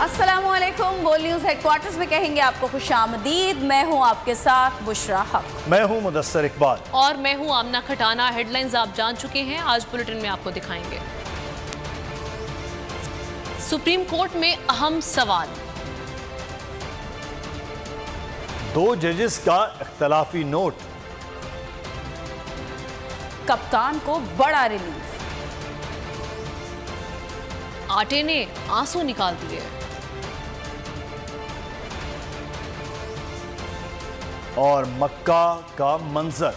अस्सलामुअलैकुम। बोल news headquarters में कहेंगे आपको खुशामदीद। मैं हूं आपके साथ बुशरा हक। मैं हूं मुदस्सर इकबाल और मैं हूं आमना खटाना। हेडलाइंस आप जान चुके हैं, आज बुलेटिन में आपको दिखाएंगे। सुप्रीम कोर्ट में अहम सवाल, 2 जजेस का इख्तलाफी नोट, कप्तान को बड़ा रिलीफ, आटे ने आंसू निकाल दिए, और मक्का का मंजर।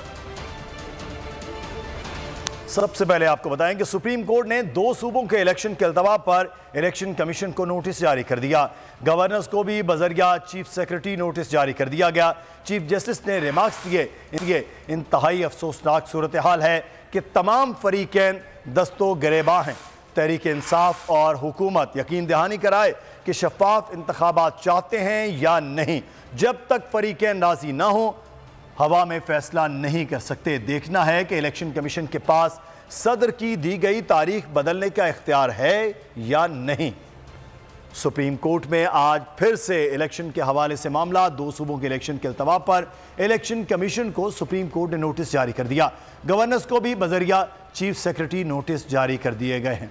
सबसे पहले आपको बताएं कि सुप्रीम कोर्ट ने 2 सूबों के इलेक्शन के अल्तवा पर इलेक्शन कमीशन को नोटिस जारी कर दिया। गवर्नर्स को भी बजरिया चीफ सेक्रेटरी नोटिस जारी कर दिया गया। चीफ जस्टिस ने रिमार्क्स दिए, इंतहाई अफसोसनाक सूरत हाल है कि तमाम फरीकैन दस्तो गिरेबां हैं। तहरीक इंसाफ और हुकूमत यकीन दहानी कराए कि शफाफ इंतखाबात चाहते हैं या नहीं। जब तक फरीकैन राजी ना हो, हवा में फैसला नहीं कर सकते। देखना है कि इलेक्शन कमीशन के पास सदर की दी गई तारीख बदलने का इख्तियार है या नहीं। सुप्रीम कोर्ट में आज फिर से इलेक्शन के हवाले से मामला। 2 सूबों के इलेक्शन के अल्तवा पर इलेक्शन कमीशन को सुप्रीम कोर्ट ने नोटिस जारी कर दिया। गवर्नर्स को भी बजरिया चीफ सेक्रेटरी नोटिस जारी कर दिए गए हैं।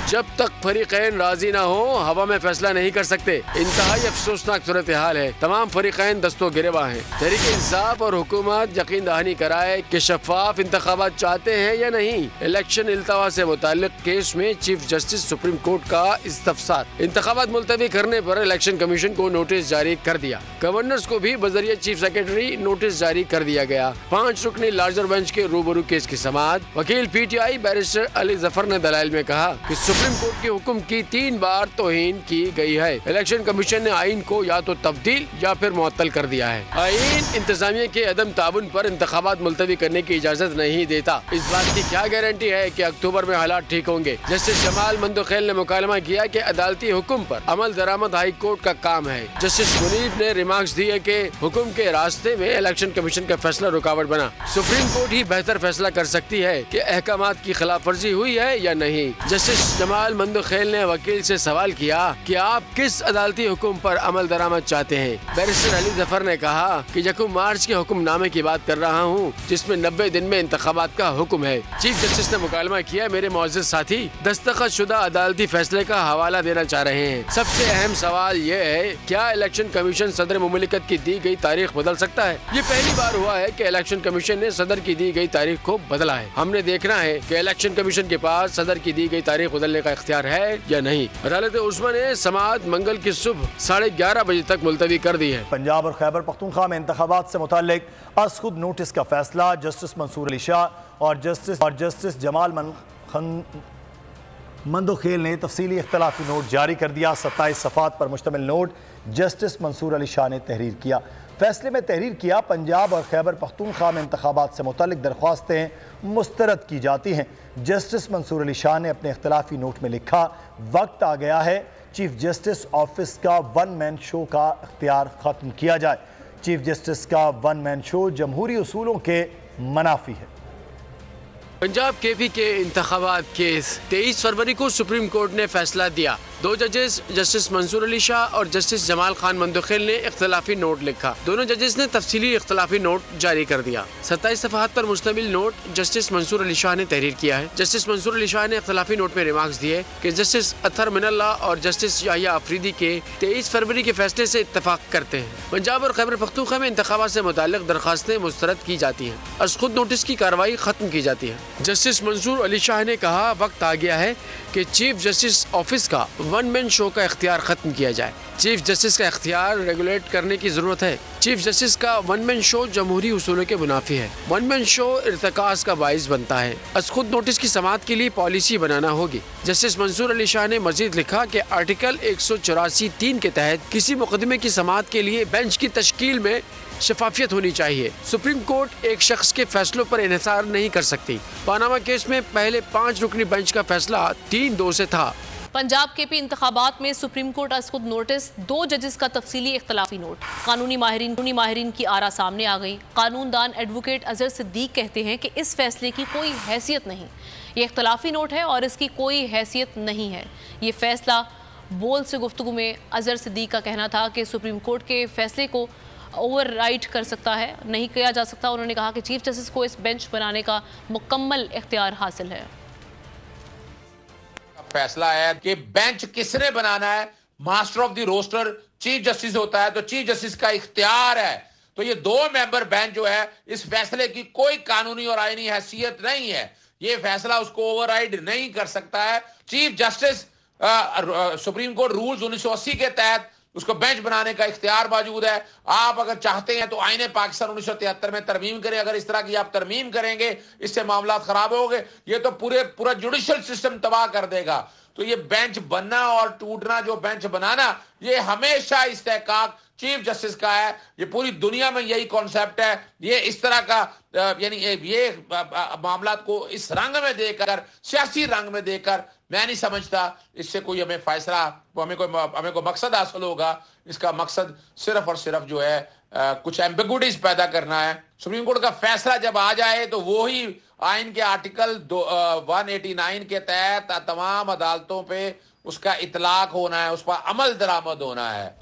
जब तक फरीकैन राजी ना हो, हवा में फैसला नहीं कर सकते। इंतहाई अफसोसनाक सूरत हाल है। तमाम फरीकैन दस्तो गिरेबा हैं। तहरीक इंसाफ और हुकूमत यकीन दहानी कराए कि शफाफ इंतखाबात चाहते हैं या नहीं। इलेक्शन इल्तवा से मुताल्लिक केस में चीफ जस्टिस सुप्रीम कोर्ट का इस्तफसार। इंतखाबात मुलतवी करने पर इलेक्शन कमीशन को नोटिस जारी कर दिया। गवर्नर्स को भी बजरिया चीफ सेक्रेटरी नोटिस जारी कर दिया गया। 5 रुकनी लार्जर बेंच के रूबरू केस की समाअत। वकील PTI बैरिस्टर अली जफर ने दलाइल में कहा कि सुप्रीम कोर्ट के हुक्म की 3 बार तौहीन की गई है। इलेक्शन कमीशन ने आइन को या तो तब्दील या फिर मुअत्तल कर दिया है। आइन इंतजामिया के अदम ताबुन पर इंतखाबात मुलतवी करने की इजाजत नहीं देता। इस बात की क्या गारंटी है कि अक्टूबर में हालात ठीक होंगे। जस्टिस जमाल मंदोखेल ने मुकालमा किया कि अदालती हुक्म पर अमल दरामद हाई कोर्ट का काम है। जस्टिस मुनीब ने रिमार्क्स दिए कि हुक्म के रास्ते में इलेक्शन कमीशन का फैसला रुकावट बना। सुप्रीम कोर्ट ही बेहतर फैसला कर सकती है कि अहकामात की खिलाफ वर्जी हुई है या नहीं। जस्टिस जमाल मंदोखेल ने वकील से सवाल किया कि आप किस अदालती हुक्म पर अमल दरामद चाहते हैं। बैरिस्टर अली जफर ने कहा कि 1 मार्च के हुक्मनामे की बात कर रहा हूँ, जिसमें 90 दिन में इंतखाबात का हुक्म है। चीफ जस्टिस ने मुकालमा किया, मेरे मुअज़्ज़ज़ साथी दस्तखत शुदा अदालती फैसले का हवाला देना चाह रहे हैं। सबसे अहम सवाल ये है, क्या इलेक्शन कमीशन सदर मुमलिकत की दी गई तारीख बदल सकता है? ये पहली बार हुआ है कि इलेक्शन कमीशन ने सदर की दी गई तारीख को बदला है। हमने देखना है कि इलेक्शन कमीशन के पास सदर की दी गई तारीख बदलने का इख्तियार है या नहीं। अदालत उस्मा ने समाअत मंगल की सुबह 11:30 बजे तक मुलतवी कर दी है। पंजाब और खैबर पख्तूनख्वा में इंतखाबात से मुताल्लिक अज खुद नोटिस का फैसला। जस्टिस मंसूर अली शाह और जस्टिस जमाल मंदोखेल ने तफसीली इख्तलाफी नोट जारी कर दिया। 27 सफ़ात पर मुश्तमिल नोट जस्टिस मंसूर अली शाह ने तहरीर किया। फैसले में तहरीर किया, पंजाब और खैबर पख्तूनख्वा में इंतखाबात से मुताल्लिक दरख्वास्तें मुस्तरद की जाती हैं। जस्टिस मंसूर अली शाह ने अपने इख्तलाफी नोट में लिखा, वक्त आ गया है चीफ जस्टिस ऑफिस का 1 मैन शो का इख्तियार ख़त्म किया जाए। चीफ जस्टिस का 1 मैन शो जमहूरी उसूलों के मनाफी है। पंजाब KP के इंतखाबात केस 23 फरवरी को सुप्रीम कोर्ट ने फैसला दिया। 2 जजेस जस्टिस मंसूर अली शाह और जस्टिस जमाल खान मंदोखेल ने इख्तलाफी नोट लिखा। दोनों जजेस ने तफसीली इख्तलाफी नोट जारी कर दिया। 27 सफ़हात पर मुश्तमिल नोट जस्टिस मंसूर अली शाह ने तहरीर किया है। जस्टिस मंसूर अली शाह ने इख्तलाफी नोट में रिमार्क्स दिए कि जस्टिस अतहर मिनल्ला और जस्टिस याहिया अफरीदी के 23 फरवरी के फैसले से इत्तफाक करते हैं। पंजाब और खैबर पख्तूनख्वा में इंतखाबात से मुताल्लिक दरखास्तें मुस्तरद की जाती हैं। अज खुद नोटिस की कार्रवाई खत्म की जाती है। जस्टिस मंसूर अली शाह ने कहा, वक्त आ गया है कि चीफ जस्टिस ऑफिस का 1 मैन शो का इख्तियार खत्म किया जाए। चीफ जस्टिस का इख्तियार रेगुलेट करने की जरूरत है। चीफ जस्टिस का 1 मैन शो जमहूरी उसूलों के मुनाफी है। 1 मैन शो इर्तिकाज का बाइस बनता है। अज खुद नोटिस की समाअत के लिए पॉलिसी बनाना होगी। जस्टिस मंसूर अली शाह ने मजीद लिखा कि आर्टिकल 184(3) के तहत किसी मुकदमे की समाअत के लिए बेंच की तश्कील में शफाफियत होनी चाहिए। सुप्रीम कोर्ट एक शख्स के फैसलों पर इन्हिसार नहीं कर सकती। पानामा केस में पहले 5 रुकनी बेंच का फैसला 3-2 से था। पंजाब KP इंतखाबात में सुप्रीम कोर्ट आज खुद नोटिस, 2 जजेस का तफसीली इख्तलाफी नोट। कानूनी माहिरीन की आरा सामने आ गई। कानूनदान एडवोकेट अजहर सिद्दीक कहते हैं कि इस फैसले की कोई हैसियत नहीं। ये इख्तलाफी नोट है और इसकी कोई हैसियत नहीं है। ये फैसला बोल से गुफ्तगू में अजहर सिद्दीक का कहना था कि सुप्रीम कोर्ट के फैसले को ओवरराइड कर सकता है, नहीं किया जा सकता। उन्होंने कहा कि चीफ जस्टिस को इस बेंच बनाने का मुकम्मल इख्तियार हासिल है। फैसला है कि बेंच किसने बनाना है, master of the roster chief justice होता है, तो चीफ जस्टिस का इख्तियार है। तो ये 2 मेंबर बेंच जो है, इस फैसले की कोई कानूनी और आईनी हैसियत नहीं है, ये फैसला उसको ओवरराइड नहीं कर सकता है। Chief justice supreme court rules 1980 के तहत उसको बेंच बनाने का इख्तियार मौजूद है। आप अगर चाहते हैं तो आईने पाकिस्तान 1973 में तरमीम करें। अगर इस तरह की आप तरमीम करेंगे, इससे मामला खराब होंगे, ये तो पूरा जुडिशल सिस्टम तबाह कर देगा। तो ये बेंच बनना और टूटना, जो बेंच बनाना, ये हमेशा इस्तेहकाक चीफ जस्टिस का है। ये पूरी दुनिया में यही कॉन्सेप्ट है। ये इस तरह का यानी ये मामला को इस रंग में देकर, सियासी रंग में देकर, मैं नहीं समझता इससे कोई हमें फैसला, हमें कोई मकसद हासिल होगा। इसका मकसद सिर्फ और सिर्फ जो है कुछ एम्बिगुइटीज पैदा करना है। सुप्रीम कोर्ट का फैसला जब आ जाए तो वो ही आइन के आर्टिकल 189 के तहत तमाम अदालतों पे उसका इतलाक होना है, उस पर अमल दरामद होना है।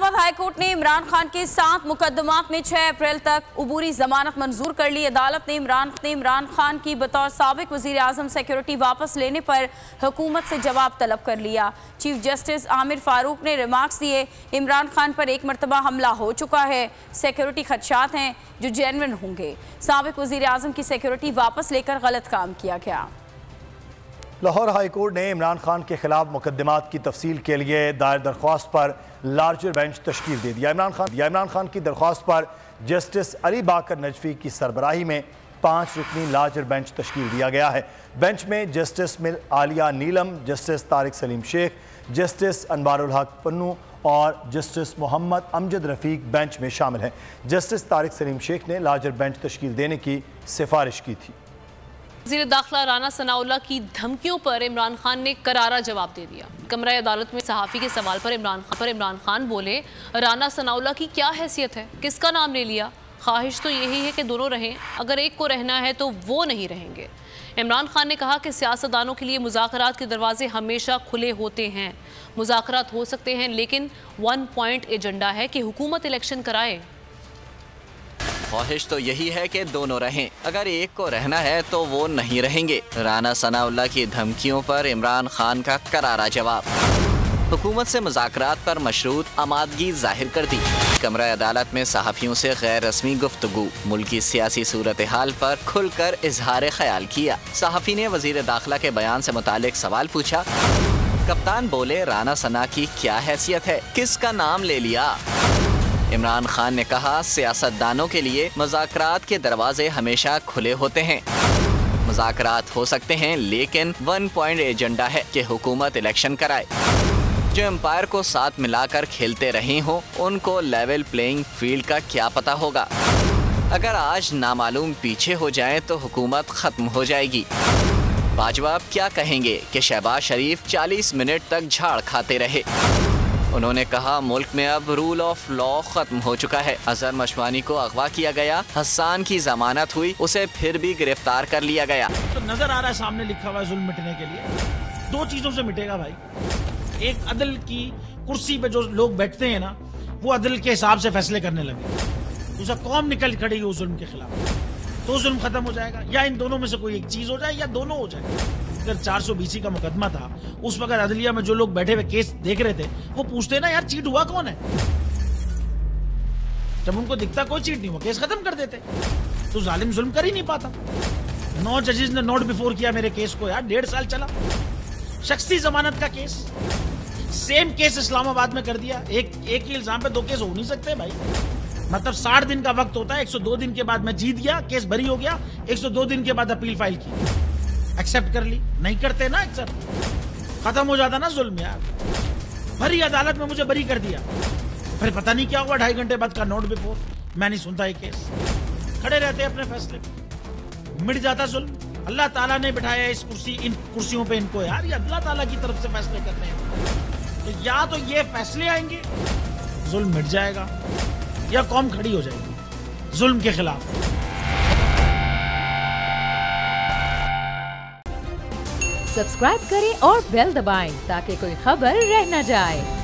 हाई कोर्ट ने इमरान खान के 7 मुकदमात में 6 अप्रैल तक उबूरी जमानत मंजूर कर ली। अदालत ने इमरान खान की बतौर साबिक वजीर आजम सिक्योरिटी वापस लेने पर हुकूमत से जवाब तलब कर लिया। चीफ जस्टिस आमिर फारूक ने रिमार्क्स दिए, इमरान खान पर एक मरतबा हमला हो चुका है, सिक्योरिटी खदशात हैं जो जेन्युइन होंगे। साबिक वजीर आजम की सिक्योरिटी वापस लेकर गलत काम किया गया। लाहौर हाई कोर्ट ने इमरान खान के खिलाफ मुकदमात की तफसील के लिए दायर दरख्वास्त पर लार्जर बेंच तश्कील दे दिया। इमरान खान की दरख्वास्त पर जस्टिस अली बाकर नजफी की सरबराही में 5 रुकनी लार्जर बेंच तश्कील दिया गया है। बेंच में जस्टिस आलिया नीलम, जस्टिस तारिक सलीम शेख, जस्टिस अनवारुल हक पन्नू और जस्टिस मोहम्मद अमजद रफीक बेंच में शामिल हैं। जस्टिस तारिक सलीम शेख ने लार्जर बेंच तश्कील देने की सिफारिश की थी। वज़ीर दाखिला राना सनाउल्लाह की धमकियों पर इमरान खान ने करारा जवाब दे दिया। कमरा अदालत में सहाफ़ी के सवाल पर इमरान खान बोले, राना सनाउल्लाह की क्या हैसियत है, किसका नाम ले लिया, ख्वाहिश तो यही है कि दोनों रहें, अगर एक को रहना है तो वो नहीं रहेंगे। इमरान खान ने कहा कि सियासतदानों के लिए मुज़ाकरात के दरवाजे हमेशा खुले होते हैं, मुज़ाकरात हो सकते हैं, लेकिन 1 पॉइंट एजेंडा है कि हुकूमत इलेक्शन कराए। ख्वाहिश तो यही है कि दोनों रहें, अगर एक को रहना है तो वो नहीं रहेंगे। राना सनाउल्लाह की धमकियों पर इमरान खान का करारा जवाब। हुकूमत से मुज़ाकरात पर मशरूत आमादगी जाहिर कर दी। कमरा अदालत में सहाफ़ियों से गैर रस्मी गुफ्तगू, मुल्की सियासी सूरत हाल पर खुलकर इजहार ख्याल किया। सहाफ़ी ने वज़ीर दाखिला के बयान से मुतालिक सवाल पूछा। कप्तान बोले, राना सना की क्या हैसियत है, किसका नाम ले लिया। इमरान खान ने कहा, सियासतदानों के लिए मुज़ाकरात के दरवाजे हमेशा खुले होते हैं, मुज़ाकरात हो सकते हैं, लेकिन 1 पॉइंट एजेंडा है कि हुकूमत इलेक्शन कराए। जो एम्पायर को साथ मिलाकर खेलते रहे हों, उनको लेवल प्लेइंग फील्ड का क्या पता होगा। अगर आज नामालूम पीछे हो जाए तो हुकूमत खत्म हो जाएगी। बाजवा क्या कहेंगे कि शहबाज शरीफ 40 मिनट तक झाड़ खाते रहे। उन्होंने कहा, मुल्क में अब रूल ऑफ लॉ खत्म हो चुका है। अजहर मशवानी को अगवा किया गया, हसन की जमानत हुई, उसे फिर भी गिरफ्तार कर लिया गया। तो नजर आ रहा है सामने लिखा हुआ है जुल्म मिटने के लिए 2 चीजों से मिटेगा भाई। एक, अदल की कुर्सी पे जो लोग बैठते हैं ना, वो अदल के हिसाब से फैसले करने लगे। दूसरा, कौम निकल खड़ी उस जुल्म के खिलाफ, तो जुल्म खत्म हो जाएगा। या इन दोनों में से कोई एक चीज हो जाए या दोनों हो जाए। अगर 420 का मुकदमा था, उस वक्त अदलिया में जो लोग बैठे हुए केस देख रहे थे, वो पूछते ना, यार चीट हुआ कौन है। जब उनको दिखता कोई चीट नहीं हुआ, केस खत्म कर देते। तो जालिम जुल्म कर ही नहीं पाता। 9 जजेस ने नोट बिफोर किया मेरे केस को, यार 1.5 साल चला। शख्सी जमानत का केस, सेम केस इस्लामाबाद में कर दिया। एक ही इल्जाम पे 2 केस हो नहीं सकते भाई। मतलब 60 दिन का वक्त होता है। 102 दिन के बाद मैं जीत गया, केस बरी हो गया। 102 दिन के बाद अपील फाइल की, एक्सेप्ट कर ली। नहीं करते ना एक्सेप्ट, खत्म हो जाता ना जुल्म यार। भरी अदालत में मुझे बरी कर दिया, फिर पता नहीं क्या हुआ, 2.5 घंटे बाद का नोट बिफोर। मैं नहीं सुनता ये केस, खड़े रहते अपने फैसले पे, मिट जाता जुल्म। अल्लाह ताला ने बिठाया इस इन कुर्सियों पे इनको यार, ये अल्लाह ताला की तरफ से फैसले करने हैं। तो या तो ये फैसले आएंगे, जुल्म मिट जाएगा, या कौम खड़ी हो जाएगी जुल्म के खिलाफ। सब्सक्राइब करें और बेल दबाएं ताकि कोई खबर रह न जाए।